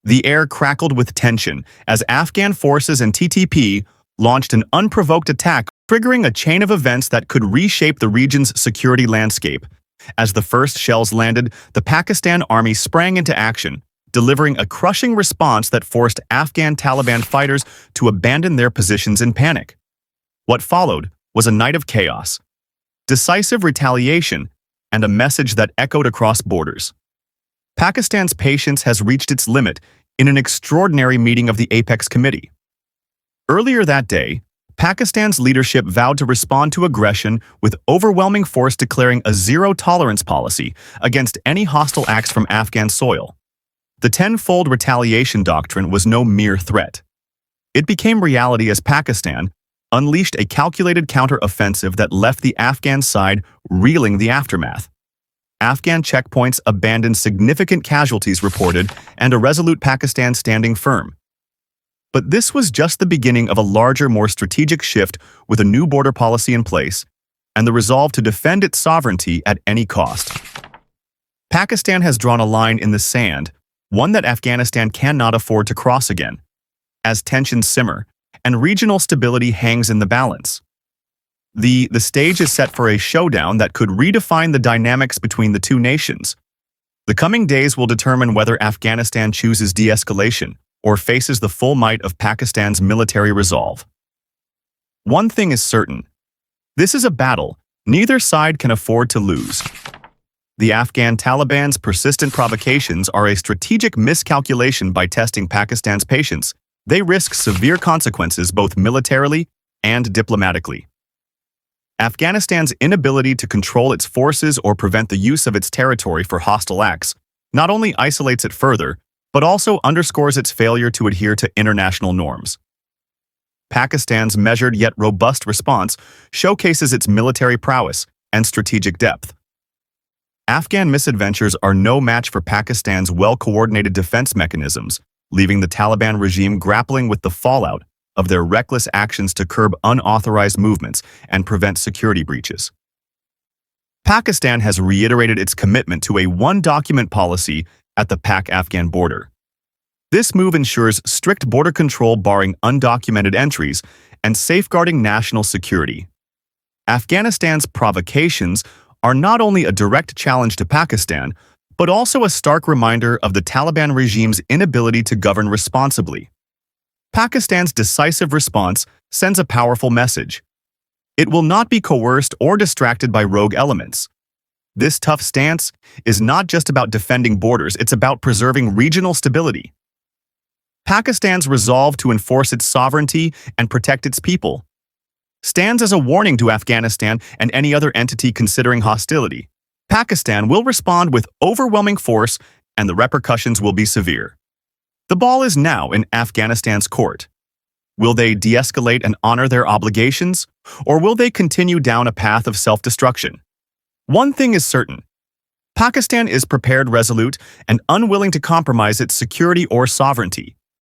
The air crackled with tension as Afghan forces and TTP launched an unprovoked attack, triggering a chain of events that could reshape the region's security landscape. As the first shells landed, the Pakistan army sprang into action, delivering a crushing response that forced Afghan Taliban fighters to abandon their positions in panic. What followed was a night of chaos, decisive retaliation, and a message that echoed across borders. Pakistan's patience has reached its limit in an extraordinary meeting of the Apex Committee. Earlier that day, Pakistan's leadership vowed to respond to aggression with overwhelming force, declaring a zero-tolerance policy against any hostile acts from Afghan soil. The tenfold retaliation doctrine was no mere threat. It became reality as Pakistan unleashed a calculated counter-offensive that left the Afghan side reeling the aftermath. Afghan checkpoints abandoned, significant casualties reported, and a resolute Pakistan standing firm. But this was just the beginning of a larger, more strategic shift, with a new border policy in place and the resolve to defend its sovereignty at any cost. Pakistan has drawn a line in the sand, one that Afghanistan cannot afford to cross again, as tensions simmer and regional stability hangs in the balance. The stage is set for a showdown that could redefine the dynamics between the two nations. The coming days will determine whether Afghanistan chooses de-escalation or faces the full might of Pakistan's military resolve. One thing is certain: this is a battle neither side can afford to lose. The Afghan Taliban's persistent provocations are a strategic miscalculation. By testing Pakistan's patience, they risk severe consequences both militarily and diplomatically. Afghanistan's inability to control its forces or prevent the use of its territory for hostile acts not only isolates it further, but also underscores its failure to adhere to international norms. Pakistan's measured yet robust response showcases its military prowess and strategic depth. Afghan misadventures are no match for Pakistan's well-coordinated defense mechanisms, leaving the Taliban regime grappling with the fallout of their reckless actions to curb unauthorized movements and prevent security breaches. Pakistan has reiterated its commitment to a one-document policy at the Pak-Afghan border. This move ensures strict border control, barring undocumented entries, and safeguarding national security. Afghanistan's provocations are not only a direct challenge to Pakistan, but also a stark reminder of the Taliban regime's inability to govern responsibly. Pakistan's decisive response sends a powerful message. It will not be coerced or distracted by rogue elements. This tough stance is not just about defending borders, it's about preserving regional stability. Pakistan's resolve to enforce its sovereignty and protect its people stands as a warning to Afghanistan and any other entity considering hostility. Pakistan will respond with overwhelming force, and the repercussions will be severe. The ball is now in Afghanistan's court. Will they de-escalate and honor their obligations, or will they continue down a path of self-destruction? One thing is certain: Pakistan is prepared, resolute, and unwilling to compromise its security or sovereignty.